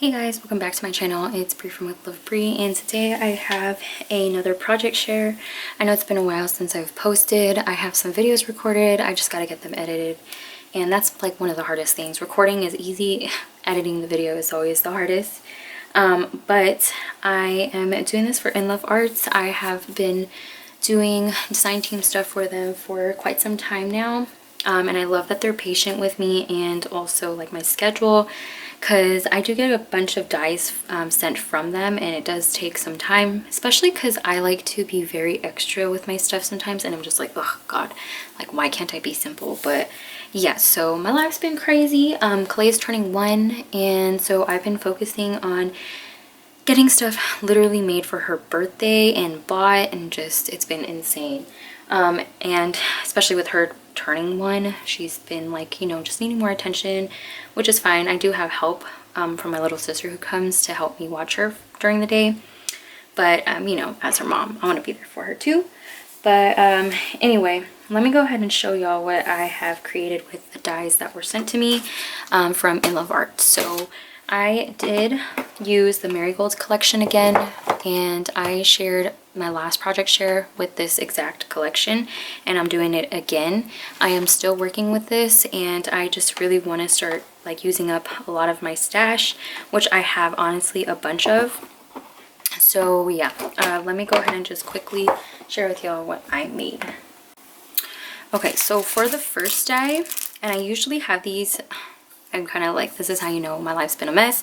Hey guys, welcome back to my channel. It's Bree from With Love Bree, and today I have another project share. I know it's been a while since I've posted. I have some videos recorded. I just got to get them edited, and that's like one of the hardest things. Recording is easy. Editing the video is always the hardest. But I am doing this for InLoveArts. I have been doing design team stuff for them for quite some time now. And I love that they're patient with me and also like my schedule, because I do get a bunch of dies sent from them, and it does take some time, especially because I like to be very extra with my stuff sometimes, and I'm just like, oh god, like why can't I be simple? But yeah, so my life's been crazy. Clay is turning 1, and so I've been focusing on getting stuff literally made for her birthday and bought, and just it's been insane. And especially with her turning 1, she's been like, you know, just needing more attention, which is fine. I do have help from my little sister who comes to help me watch her during the day, but you know, as her mom, I want to be there for her too. But anyway, let me go ahead and show y'all what I have created with the dies that were sent to me from InLoveArts. So I did use the Marigold collection again, and I shared my last project share with this exact collection, and I'm doing it again. I am still working with this, and I just really want to start like using up a lot of my stash, which I have honestly a bunch of. So yeah, let me go ahead and just quickly share with y'all what I made. Okay, so for the first die, and I usually have these, I'm kind of like, this is how you know my life's been a mess.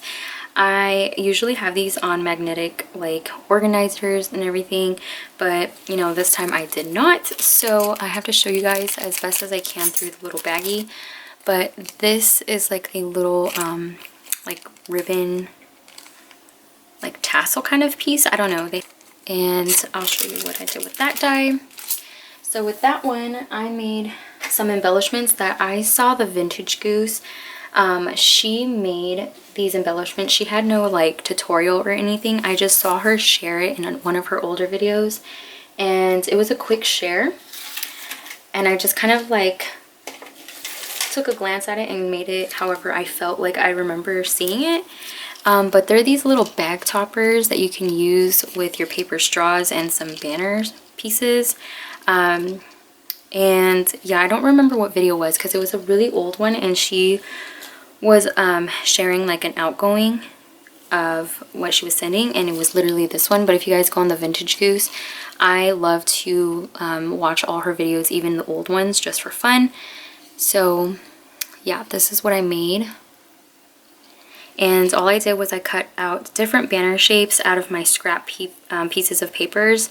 I usually have these on magnetic like organizers and everything, but you know, this time I did not, so I have to show you guys as best as I can through the little baggie. But this is like a little like ribbon, like tassel kind of piece, I don't know, and I'll show you what I did with that die. So with that one, I made some embellishments that I saw the vintage Goose. She made these embellishments. She had no like tutorial or anything. I just saw her share it in one of her older videos, and it was a quick share, and I just kind of like took a glance at it and made it however I felt like I remember seeing it. But they're these little bag toppers that you can use with your paper straws and some banner pieces. And yeah, I don't remember what video it was because it was a really old one, and she was sharing like an outgoing of what she was sending, and it was literally this one. But if you guys go on the vintage Goose, I love to watch all her videos, even the old ones, just for fun. So yeah, this is what I made. And all I did was I cut out different banner shapes out of my scrap pieces of papers,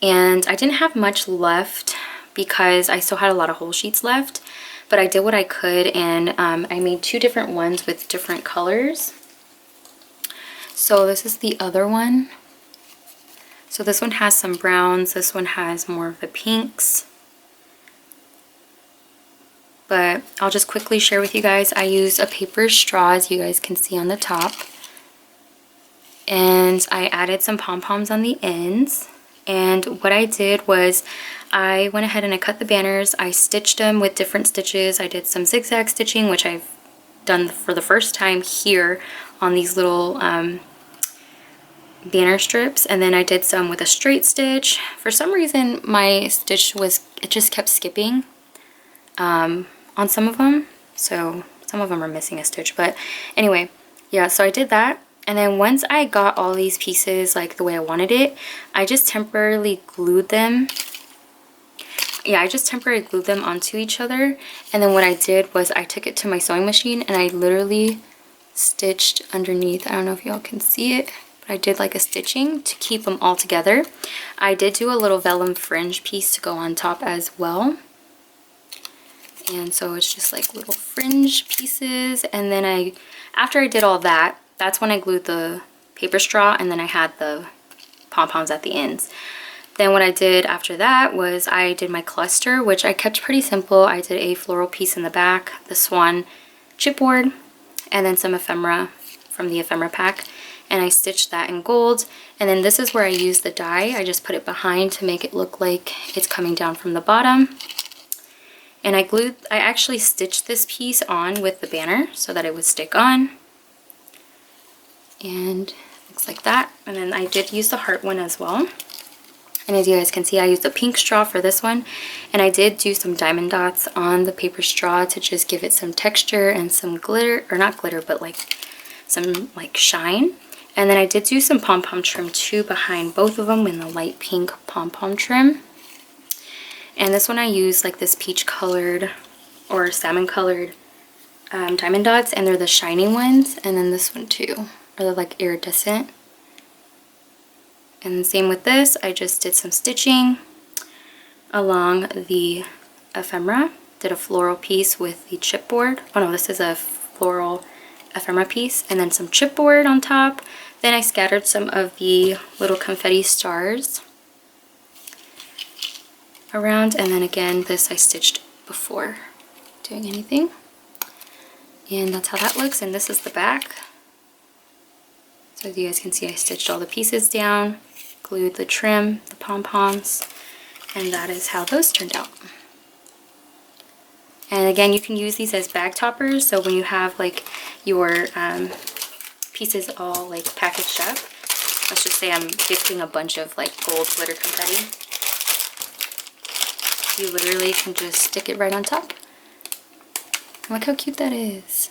and I didn't have much left because I still had a lot of whole sheets left, but I did what I could, and I made 2 different ones with different colors. So this is the other one. So this one has some browns, this one has more of the pinks. But I'll just quickly share with you guys. I used a paper straw, as you guys can see on the top, and I added some pom-poms on the ends. And what I did was I went ahead and I cut the banners. I stitched them with different stitches. I did some zigzag stitching, which I've done for the first time here on these little banner strips, and then I did some with a straight stitch. For some reason my stitch it just kept skipping on some of them, so some of them are missing a stitch. But anyway, yeah, so I did that. And then once I got all these pieces like the way I wanted it, I just temporarily glued them. Yeah, I just temporarily glued them onto each other. And then what I did was I took it to my sewing machine and I literally stitched underneath. I don't know if y'all can see it, but I did like a stitching to keep them all together. I did do a little vellum fringe piece to go on top as well. And so it's just like little fringe pieces. And then after I did all that, that's when I glued the paper straw, and then I had the pom-poms at the ends. Then what I did after that was I did my cluster, which I kept pretty simple. I did a floral piece in the back, the swan chipboard, and then some ephemera from the ephemera pack, and I stitched that in gold. And then this is where I used the die. I just put it behind to make it look like it's coming down from the bottom. And I actually stitched this piece on with the banner so that it would stick on. and looks like that. And then I did use the heart one as well. And as you guys can see, I used a pink straw for this one, and I did do some diamond dots on the paper straw to just give it some texture and some glitter, or not glitter, but like some like shine. And then I did do some pom-pom trim too behind both of them in the light pink pom-pom trim. And this one I used like this peach colored or salmon colored diamond dots, and they're the shiny ones. And then this one too, are the like iridescent. And same with this, I just did some stitching along the ephemera. Did a floral piece with the chipboard. Oh no, this is a floral ephemera piece. And then some chipboard on top. Then I scattered some of the little confetti stars around. And then again, this I stitched before doing anything. And that's how that looks. And this is the back. So as you guys can see, I stitched all the pieces down, glued the trim, the pom-poms, and that is how those turned out. And again, you can use these as bag toppers, so when you have like your pieces all like packaged up, let's just say I'm gifting a bunch of like gold glitter confetti, you literally can just stick it right on top. Look how cute that is.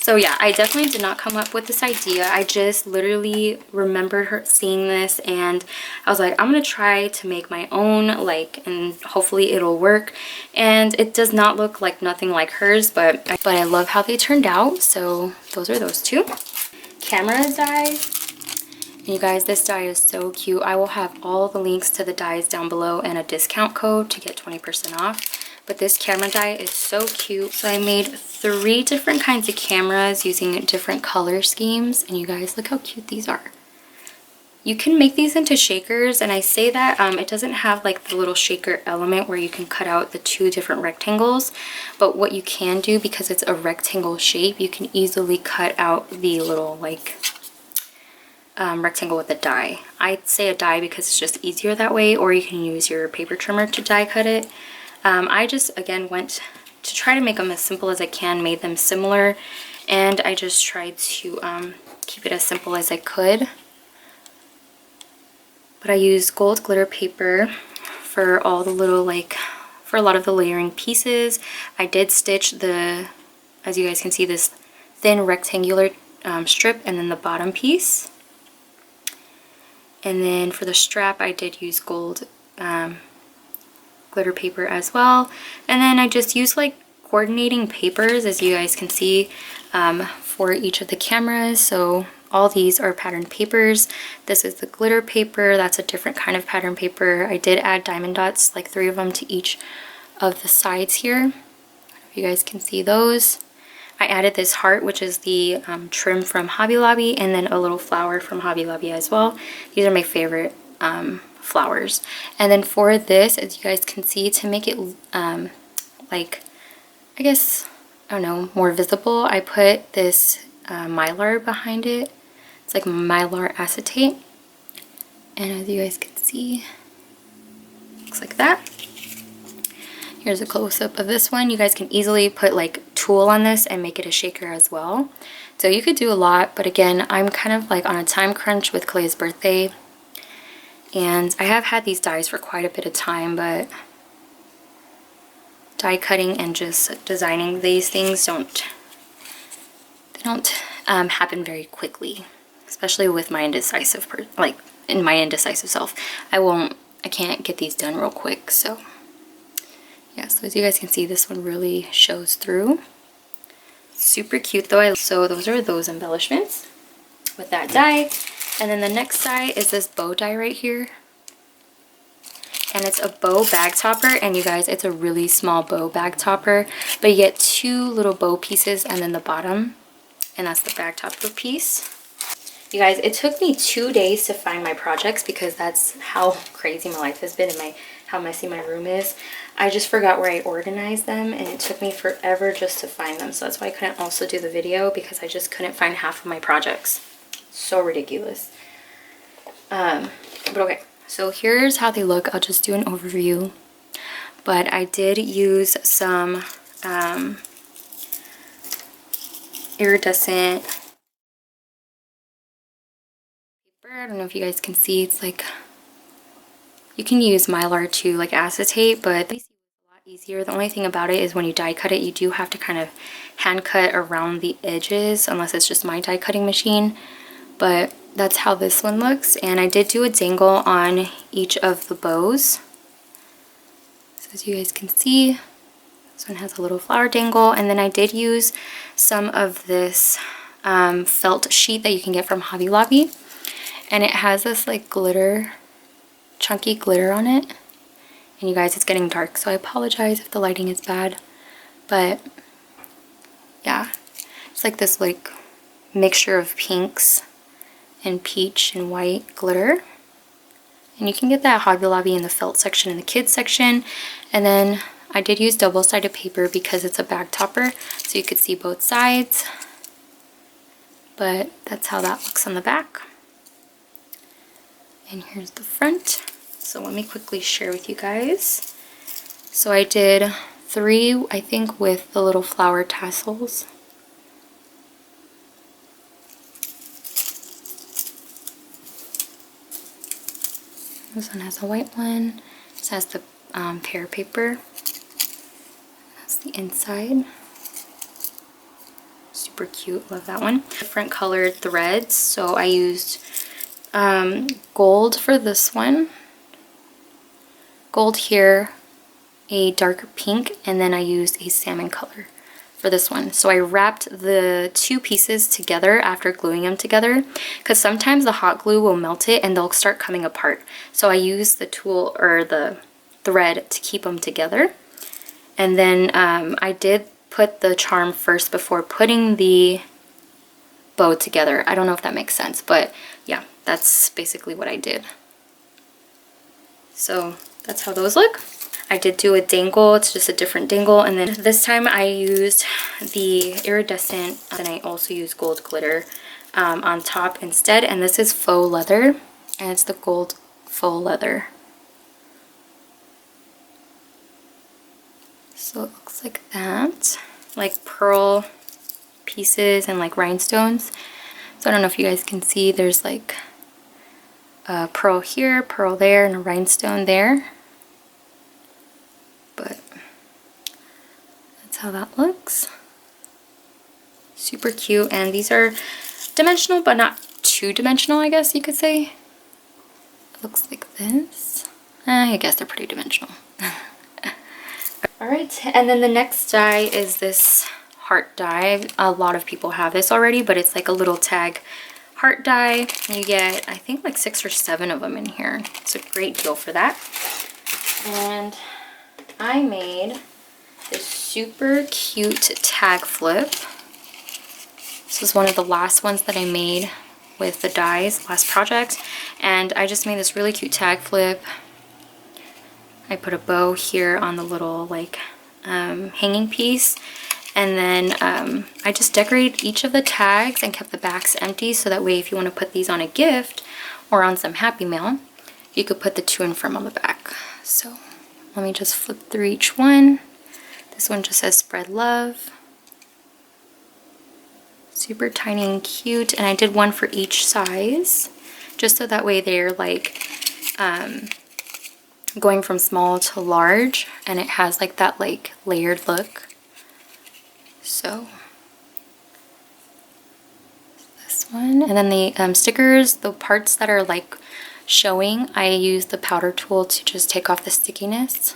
So yeah, I definitely did not come up with this idea. I just literally remembered seeing this, and I was like, I'm gonna try to make my own, like, and hopefully it'll work. And it does not look like nothing like hers, but I love how they turned out. So those are those two. Camera dies. And you guys, this die is so cute. I will have all the links to the dies down below and a discount code to get 20% off. But this camera die is so cute. So I made 3 different kinds of cameras using different color schemes. And you guys, look how cute these are. You can make these into shakers. And I say that it doesn't have like the little shaker element where you can cut out the 2 different rectangles. But what you can do, because it's a rectangle shape, you can easily cut out the little like rectangle with a die. I'd say a die because it's just easier that way. Or you can use your paper trimmer to die cut it. I just, again, went to try to make them as simple as I can, made them similar, and I just tried to keep it as simple as I could. But I used gold glitter paper for all the little, like, for a lot of the layering pieces. I did stitch the, as you guys can see, this thin rectangular strip and then the bottom piece. And then for the strap, I did use gold glitter paper as well. And then I just used like coordinating papers, as you guys can see, for each of the cameras. So all these are patterned papers. This is the glitter paper. That's a different kind of pattern paper. I did add diamond dots, like 3 of them to each of the sides here. If you guys can see those. I added this heart, which is the trim from Hobby Lobby, and then a little flower from Hobby Lobby as well. These are my favorite flowers. And then for this, as you guys can see, to make it like, I guess, I don't know, more visible, I put this mylar behind it. It's like mylar acetate, and as you guys can see, looks like that. Here's a close-up of this one. You guys can easily put like tulle on this and make it a shaker as well. So you could do a lot, but again, I'm kind of like on a time crunch with Clay's birthday. And I have had these dies for quite a bit of time, but die cutting and just designing these things don't happen very quickly, especially with my indecisive self. I can't get these done real quick. So yeah, so as you guys can see, this one really shows through. Super cute though. So those are those embellishments with that die. And then the next die is this bow die right here. And it's a bow bag topper, and you guys, it's a really small bow bag topper, but you get 2 little bow pieces and then the bottom, and that's the bag topper piece. You guys, it took me 2 days to find my projects because that's how crazy my life has been and how messy my room is. I just forgot where I organized them, and it took me forever just to find them. So that's why I couldn't also do the video, because I just couldn't find half of my projects. So ridiculous. But okay, so here's how they look. I'll just do an overview. But I did use some iridescent I don't know if you guys can see, it's like, you can use Mylar to like acetate, but it's a lot easier. The only thing about it is when you die cut it, you do have to kind of hand cut around the edges, unless it's just my die cutting machine. But that's how this one looks. And I did do a dangle on each of the bows. So as you guys can see, this one has a little flower dangle. And then I did use some of this felt sheet that you can get from Hobby Lobby. And it has this like glitter, chunky glitter on it. And you guys, it's getting dark, so I apologize if the lighting is bad. But yeah, it's like this like mixture of pinks and peach and white glitter. And you can get that at Hobby Lobby in the felt section and the kids section. And then I did use double-sided paper because it's a bag topper, so you could see both sides. But that's how that looks on the back. And here's the front. So let me quickly share with you guys. So I did 3, I think, with the little flower tassels. This one has a white one. This has the pear paper. That's the inside. Super cute, love that one. Different colored threads. So I used gold for this one. Gold here, a darker pink, and then I used a salmon color for this one. So I wrapped the 2 pieces together after gluing them together, because sometimes the hot glue will melt it and they'll start coming apart. So I used the tool or the thread to keep them together. And then I did put the charm first before putting the bow together. I don't know if that makes sense, but yeah, that's basically what I did. So that's how those look. I did do a dangle, it's just a different dangle, and then this time I used the iridescent, and I also used gold glitter on top instead, and this is faux leather, and it's the gold faux leather. So it looks like that, like pearl pieces and like rhinestones. So I don't know if you guys can see, there's like a pearl here, pearl there, and a rhinestone there. But that's how that looks. Super cute, and these are dimensional but not too dimensional, I guess you could say. It looks like this. I guess they're pretty dimensional. Alright, and then the next die is this heart die. A lot of people have this already, but it's like a little tag heart die. You get, I think, like 6 or 7 of them in here. It's a great deal for that. And I made this super cute tag flip. This was one of the last ones that I made with the dies, last project. And I just made this really cute tag flip. I put a bow here on the little like hanging piece. And then I just decorated each of the tags and kept the backs empty, so that way if you want to put these on a gift or on some Happy Mail, you could put the to and from on the back. So let me just flip through each one. This one just says spread love. Super tiny and cute, and I did one for each size, just so that way they're like going from small to large, and it has like that like layered look. So this one, and then the stickers, the parts that are like showing, I use the powder tool to just take off the stickiness.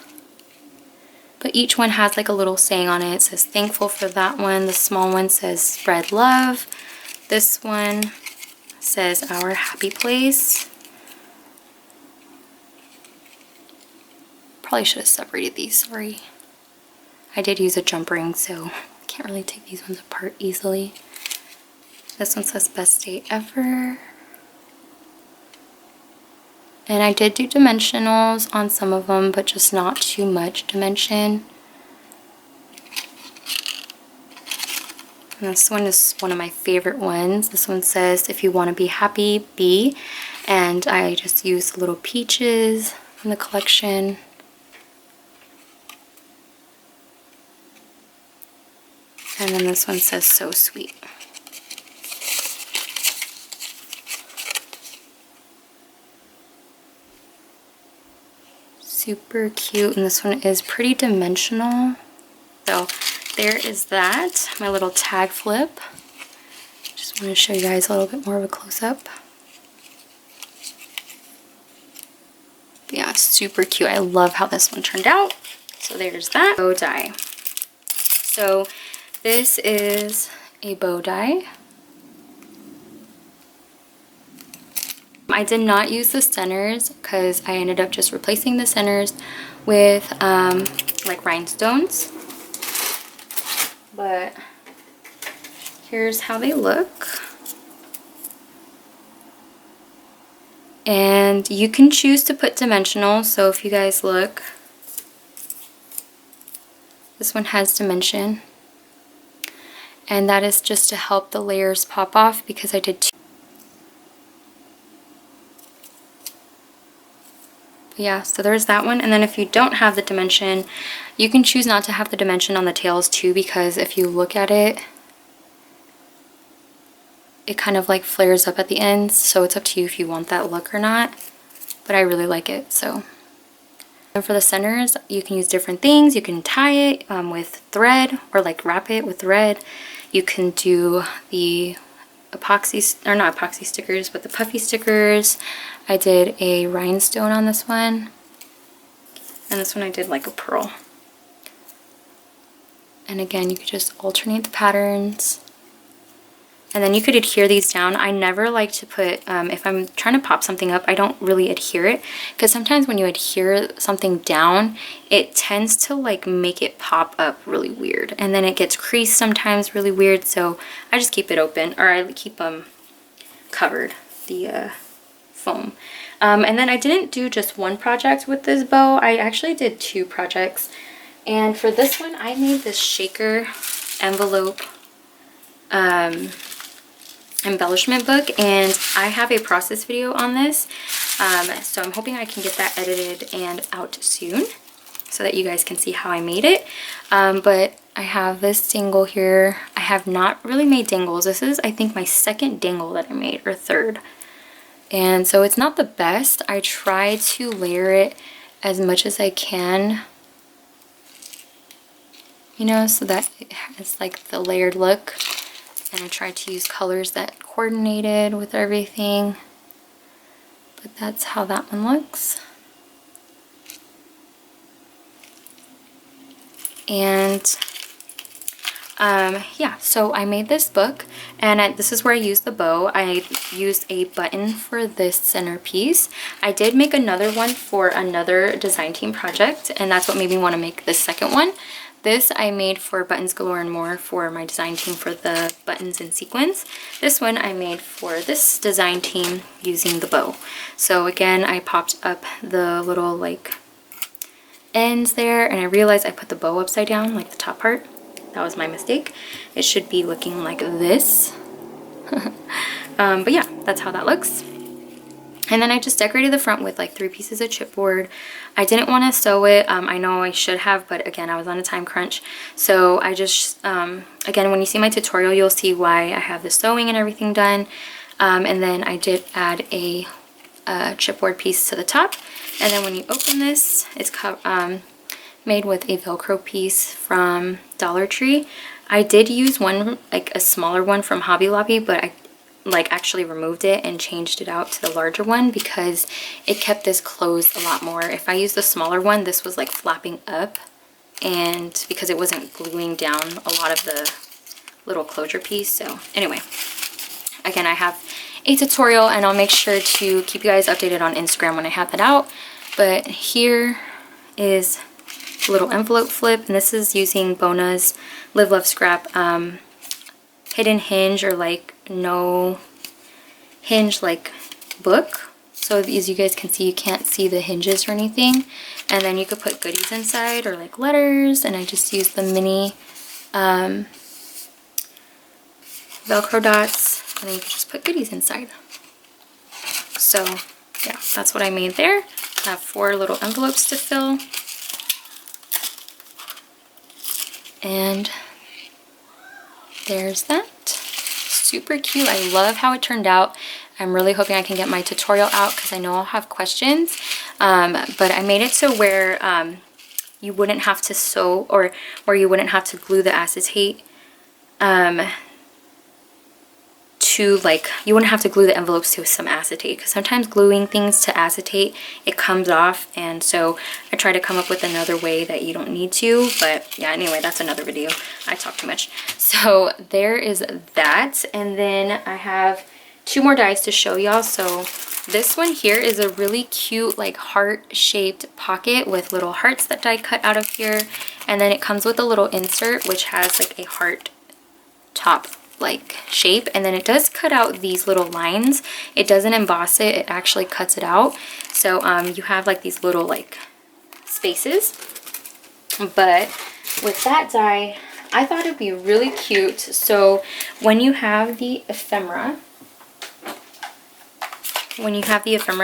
But each one has like a little saying on it. It says thankful for that one. The small one says spread love. This one says our happy place. Probably should have separated these, sorry. I did use a jump ring, so I can't really take these ones apart easily. This one says best day ever. And I did do dimensionals on some of them, but just not too much dimension. And this one is one of my favorite ones. This one says, if you want to be happy, be. And I just used little peaches from the collection. And then this one says, so sweet. super cute, and this one is pretty dimensional. So there is that, my little tag flip. Just want to show you guys a little bit more of a close-up. Yeah, it's super cute. I love how this one turned out. So there's that bow die. So this is a bow die. I did not use the centers because I ended up just replacing the centers with like rhinestones. But here's how they look. And you can choose to put dimensional. So if you guys look, this one has dimension. And that is just to help the layers pop off because I did two. Yeah, so there's that one. And then if you don't have the dimension, you can choose not to have the dimension on the tails too, because if you look at it, it kind of like flares up at the ends. So it's up to you if you want that look or not. But I really like it, so. And for the centers, you can use different things. You can tie it with thread or like wrap it with thread. You can do the epoxy, or not epoxy stickers, but the puffy stickers. I did a rhinestone on this one. And this one I did like a pearl. And again, you could just alternate the patterns. And then you could adhere these down. I never like to put, if I'm trying to pop something up, I don't really adhere it. Because sometimes when you adhere something down, it tends to like make it pop up really weird. And then it gets creased sometimes really weird. So I just keep it open, or I keep them covered, the foam. And then I didn't do just one project with this bow. I actually did two projects. And for this one, I made this shaker envelope embellishment book, and I have a process video on this, so I'm hoping I can get that edited and out soon so that you guys can see how I made it. But I have this dangle here. I have not really made dangles. This is, I think, my second dangle that I made, or third, and so it's not the best. I try to layer it as much as I can, you know, so that it's like the layered look. And I tried to use colors that coordinated with everything. But that's how that one looks. And yeah, so I made this book, and this is where I used the bow. I used a button for this centerpiece. I did make another one for another design team project, and that's what made me want to make this second one. This I made for Buttons Galore and More for my design team for the buttons and sequins. This one I made for this design team using the bow. So again, I popped up the little like ends there, and I realized I put the bow upside down, like the top part. That was my mistake. It should be looking like this. But yeah, that's how that looks. And then I just decorated the front with like 3 pieces of chipboard. I didn't want to sew it. I know I should have, but again, I was on a time crunch. So I just, again, when you see my tutorial, you'll see why I have the sewing and everything done. And then I did add a chipboard piece to the top. And then when you open this, it's made with a Velcro piece from Dollar Tree. I did use one, like a smaller one from Hobby Lobby, but I actually removed it and changed it out to the larger one because it kept this closed a lot more. If I used the smaller one, this was like flapping up, and because it wasn't gluing down a lot of the little closure piece. So anyway, again, I have a tutorial, and I'll make sure to keep you guys updated on Instagram when I have that out. But here is a little envelope flip, and this is using Bona's Live Love Scrap hidden hinge, or like no hinge like book. So as you guys can see, you can't see the hinges or anything. And then you could put goodies inside, or like letters, and I just used the mini Velcro dots, and then you can just put goodies inside. So yeah, that's what I made there. I have 4 little envelopes to fill. And there's that. Super cute. I love how it turned out. I'm really hoping I can get my tutorial out because I know I'll have questions. but I made it so where you wouldn't have to sew, or where you wouldn't have to glue the acetate to, like, you wouldn't have to glue the envelopes to some acetate, because sometimes gluing things to acetate, it comes off. And so I try to come up with another way that you don't need to. But yeah, anyway, that's another video. I talk too much. So there is that. And then I have 2 more dies to show y'all. So this one here is a really cute, like, heart-shaped pocket with little hearts that die cut out of here. And then it comes with a little insert, which has like a heart top like shape, and then it does cut out these little lines. It doesn't emboss it, it actually cuts it out. So you have like these little like spaces. But with that die, I thought it'd be really cute. So when you have the ephemera,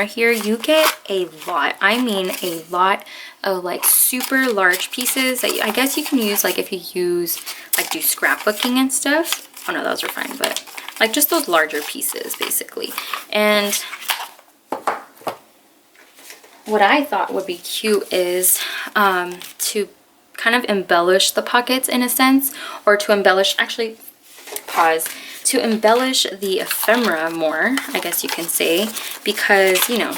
here, you get a lot, I mean a lot of like super large pieces that I guess you can use, like if you use, like, do scrapbooking and stuff. Oh no, those are fine, but like just those larger pieces basically. And what I thought would be cute is to kind of embellish the pockets in a sense, or to embellish, actually, pause, to embellish the ephemera more, I guess you can say, because, you know,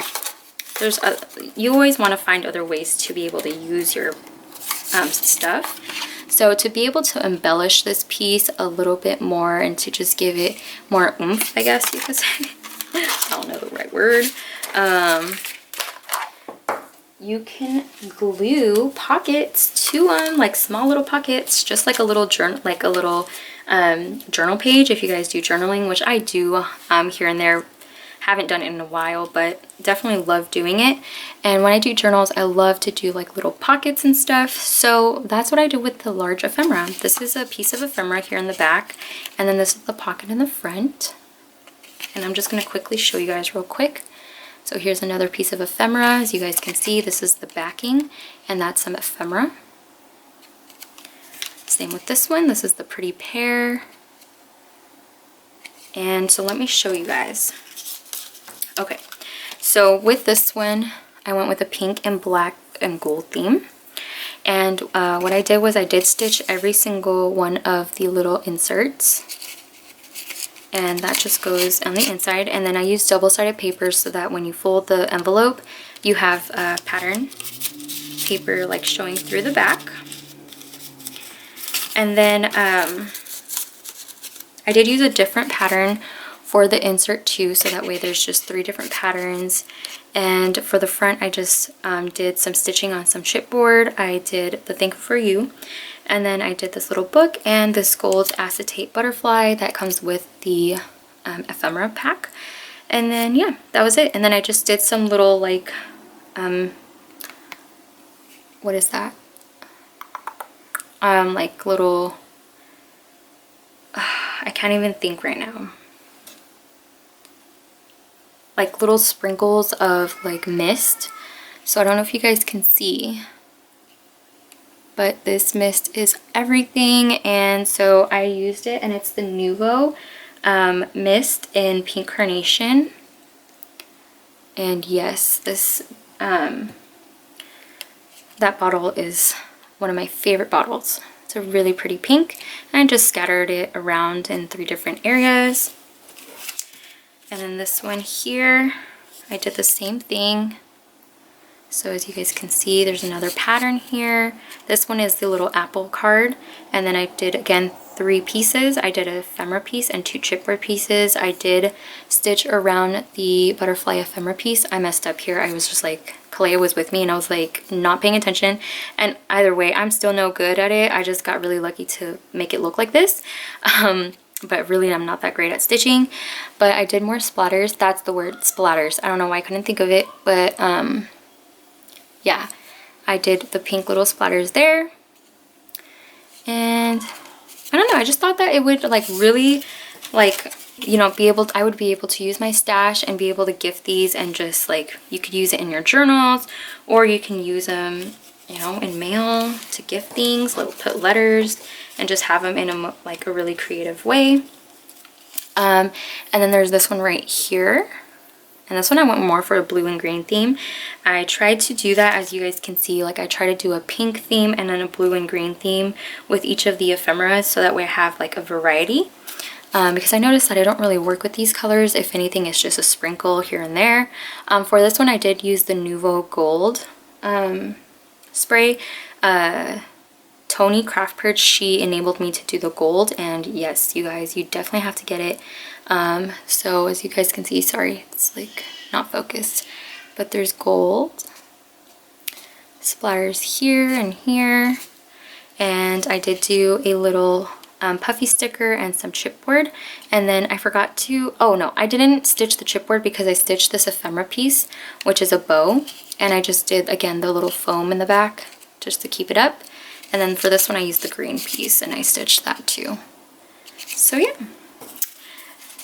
you always want to find other ways to be able to use your stuff. So to be able to embellish this piece a little bit more and to just give it more oomph, I guess you could say. I don't know the right word. You can glue pockets to them, like small little pockets, just like a little journal, like a little journal page. If you guys do journaling, which I do here and there. Haven't done it in a while, but definitely love doing it. And when I do journals, I love to do like little pockets and stuff. So that's what I do with the large ephemera. This is a piece of ephemera here in the back, and then this is the pocket in the front. And I'm just going to quickly show you guys real quick. So here's another piece of ephemera. As you guys can see, this is the backing, and that's some ephemera. Same with this one. This is the pretty pear. And so let me show you guys. Okay, so with this one, I went with a pink and black and gold theme. And what I did was I did stitch every single one of the little inserts. And that just goes on the inside. And then I used double-sided paper so that when you fold the envelope, you have pattern paper like showing through the back. And then I did use a different pattern for the insert too, so that way there's just 3 different patterns. And for the front, I just did some stitching on some chipboard. I did the Thankful For You, and then I did this little book and this gold acetate butterfly that comes with the ephemera pack. And then yeah, that was it. And then I just did some little like what is that, like little I can't even think right now, like little sprinkles of like mist. So I don't know if you guys can see, but this mist is everything. And so I used it, and it's the Nuvo mist in Pink Carnation. And yes, this that bottle is one of my favorite bottles. It's a really pretty pink, and I just scattered it around in 3 different areas. And then this one here, I did the same thing. So as you guys can see, there's another pattern here. This one is the little apple card. And then I did, again, 3 pieces. I did a ephemera piece and 2 chipboard pieces. I did stitch around the butterfly ephemera piece. I messed up here. I was just like, Kalea was with me and I was like not paying attention. And either way, I'm still no good at it. I just got really lucky to make it look like this. But really I'm not that great at stitching. But I did more splatters. That's the word, splatters. I don't know why I couldn't think of it, but yeah, I did the pink little splatters there. And I don't know, I just thought that it would like really like, you know, I would be able to use my stash and be able to gift these, and just like you could use it in your journals, or you can use them, you know, in mail to gift things, like put letters and just have them in a like a really creative way. And then there's this one right here. And this one I went more for a blue and green theme. I tried to do that, as you guys can see, like I try to do a pink theme and then a blue and green theme with each of the ephemeras, so that way I have like a variety. Because I noticed that I don't really work with these colors. If anything, it's just a sprinkle here and there. For this one, I did use the Nouveau Gold spray. Toni Craft Purge, she enabled me to do the gold, and yes, you guys, you definitely have to get it. So as you guys can see, sorry, it's like not focused, but there's gold splatters here and here, and I did do a little puffy sticker and some chipboard. And then I forgot to, oh no, I didn't stitch the chipboard because I stitched this ephemera piece, which is a bow, and I just did again the little foam in the back just to keep it up. And then for this one I used the green piece and I stitched that too. So yeah,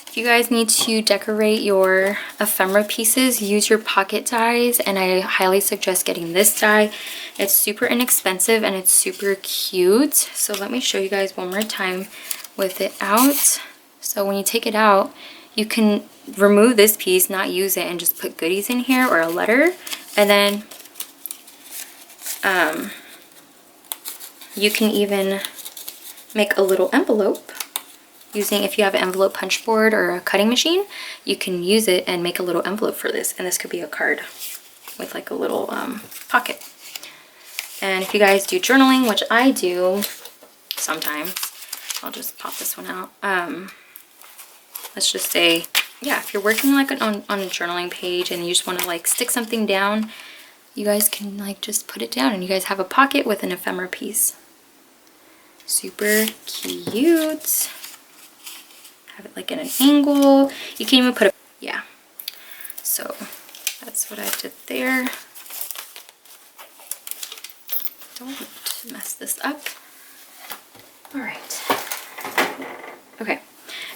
if you guys need to decorate your ephemera pieces, use your pocket dies, and I highly suggest getting this die. It's super inexpensive and it's super cute. So let me show you guys one more time with it out. So when you take it out, you can remove this piece, not use it, and just put goodies in here or a letter. And then you can even make a little envelope using, if you have an envelope punch board or a cutting machine, you can use it and make a little envelope for this. And this could be a card with like a little pocket. And if you guys do journaling, which I do sometimes, I'll just pop this one out. Let's just say, yeah, if you're working like on a journaling page and you just want to like stick something down, you guys can like just put it down and you guys have a pocket with an ephemera piece. Super cute. Have it like in an angle. You can even put a, yeah. So that's what I did there. Don't mess this up. All right. Okay.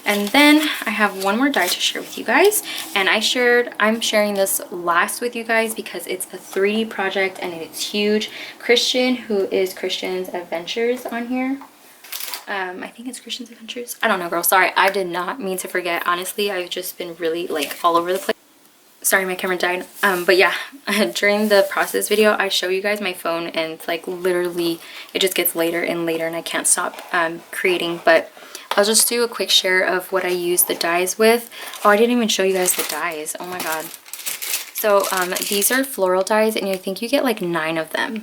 And then I have one more die to share with you guys, and I'm sharing this last with you guys because it's a 3D project and it's huge. Kristianne, who is Kristianne's Adventures on here. I think it's Kristianne's Adventures. I don't know, girl. Sorry, I did not mean to forget. Honestly, I've just been really like all over the place. Sorry, my camera died. But yeah, during the process video, I show you guys my phone, and it's like literally, it just gets later and later, and I can't stop creating. But I'll just do a quick share of what I use the dies with. Oh, I didn't even show you guys the dies. Oh my god. So these are floral dies, and I think you get like 9 of them.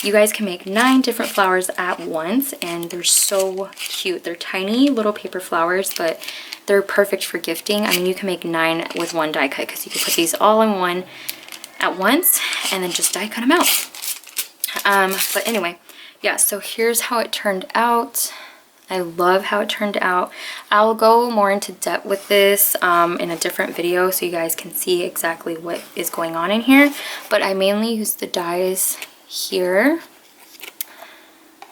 You guys can make 9 different flowers at once, and they're so cute. They're tiny little paper flowers, but they're perfect for gifting. I mean, you can make 9 with one die cut because you can put these all in one at once and then just die cut them out. But anyway, yeah, so here's how it turned out. I love how it turned out. I'll go more into depth with this in a different video so you guys can see exactly what is going on in here. But I mainly use the dies here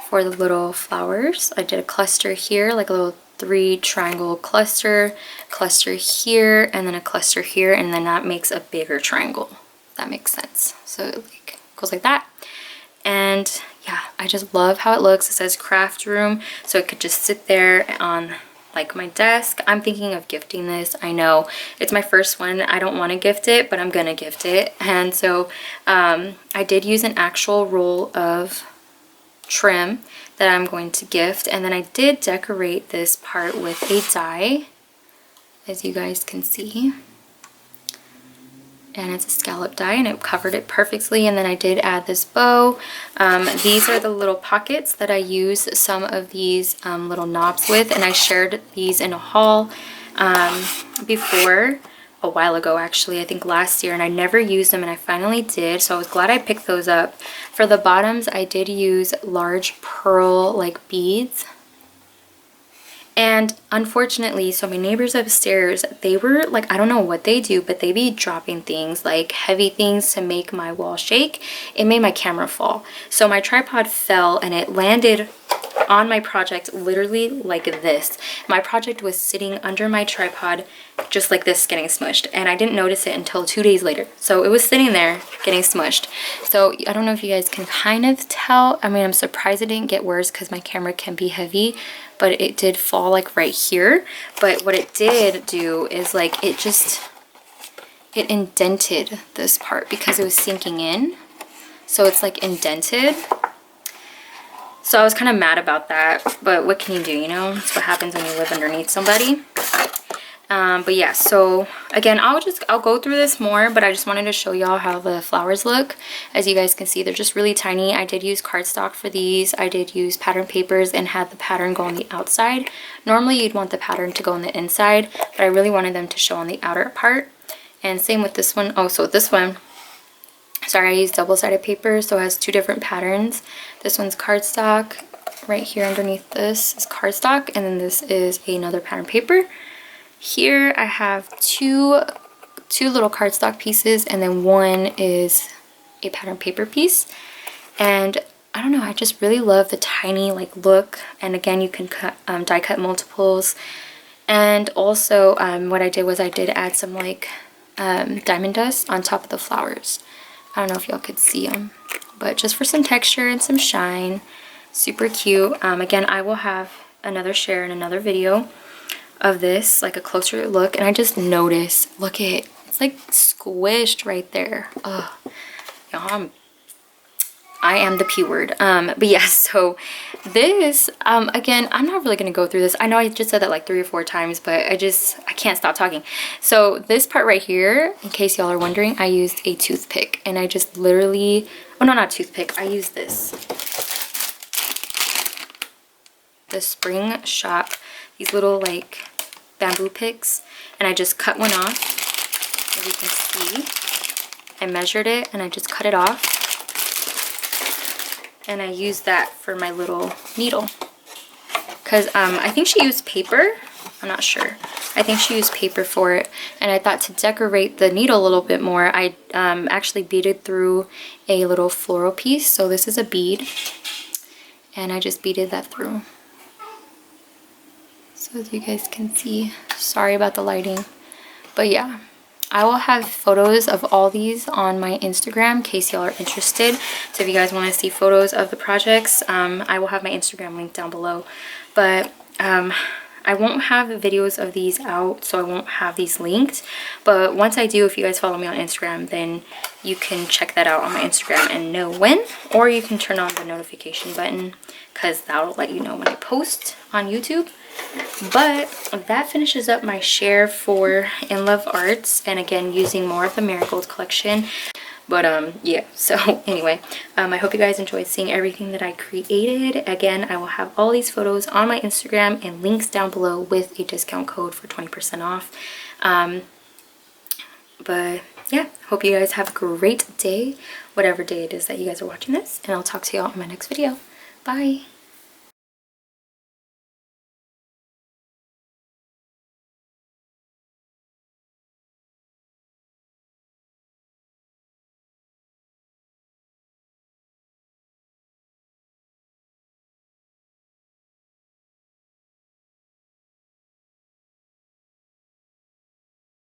for the little flowers. I did a cluster here, like a little 3 triangle cluster here, and then a cluster here, and then that makes a bigger triangle. That makes sense. So it like goes like that. And yeah, I just love how it looks. It says craft room, so it could just sit there on like my desk. I'm thinking of gifting this. I know it's my first one. I don't want to gift it, but I'm gonna gift it. And so I did use an actual roll of trim that I'm going to gift, and then I did decorate this part with a die, as you guys can see. And it's a scallop die, and it covered it perfectly. And then I did add this bow. These are the little pockets that I use some of these little knobs with, and I shared these in a haul before, a while ago actually, I think last year, and I never used them, and I finally did, so I was glad I picked those up. For the bottoms, I did use large pearl like beads. And unfortunately, so my neighbors upstairs, they were like, I don't know what they do, but they be dropping things, like heavy things to make my wall shake. It made my camera fall. So my tripod fell and it landed on my project literally like this. My project was sitting under my tripod just like this, getting smushed, and I didn't notice it until 2 days later. So it was sitting there getting smushed. So I don't know if you guys can kind of tell. I mean, I'm surprised it didn't get worse because my camera can be heavy, but it did fall like right here. But what it did do is like it it indented this part because it was sinking in. So it's like indented. So I was kind of mad about that, but what can you do, you know? That's what happens when you live underneath somebody. But yeah, so again, I'll go through this more, but I just wanted to show y'all how the flowers look. As you guys can see, they're just really tiny. I did use cardstock for these. I did use pattern papers and had the pattern go on the outside. Normally you'd want the pattern to go on the inside, but I really wanted them to show on the outer part. And same with this one. Oh, so this one, sorry, I used double-sided paper, so it has two different patterns. This one's cardstock. Right here underneath this is cardstock, and then this is another pattern paper. Here I have two little cardstock pieces, and then one is a pattern paper piece. And I don't know, I just really love the tiny like look. And again, you can cut die cut multiples. And also what I did was I did add some like diamond dust on top of the flowers. I don't know if y'all could see them, but just for some texture and some shine. Super cute. Again, I will have another share in another video of this, like a closer look. And I just noticed, look at it, it's like squished right there. Oh, y'all, I am the P word. But yeah, so this, again, I'm not really gonna go through this. I know I just said that like 3 or 4 times, but I can't stop talking. So this part right here, in case y'all are wondering, I used a toothpick, and I just literally, oh no, not toothpick, I used this. The Spring Shop, these little like bamboo picks, and I just cut one off. As you can see, I measured it and I just cut it off, and I used that for my little needle because I think she used paper. I'm not sure. I think she used paper for it, and I thought to decorate the needle a little bit more, I actually beaded through a little floral piece. So this is a bead, and I just beaded that through. So as you guys can see, sorry about the lighting, but yeah, I will have photos of all these on my Instagram in case y'all are interested. So if you guys want to see photos of the projects, I will have my Instagram linked down below. But I won't have the videos of these out, so I won't have these linked. But once I do, if you guys follow me on Instagram, then you can check that out on my Instagram and know when, or you can turn on the notification button because that'll let you know when I post on YouTube. But that finishes up my share for InLoveArts, and again, using more of the Marigold collection. But yeah, so anyway, I hope you guys enjoyed seeing everything that I created. Again, I will have all these photos on my Instagram and links down below with a discount code for 20% off. But yeah, hope you guys have a great day, whatever day it is that you guys are watching this, and I'll talk to y'all in my next video. Bye.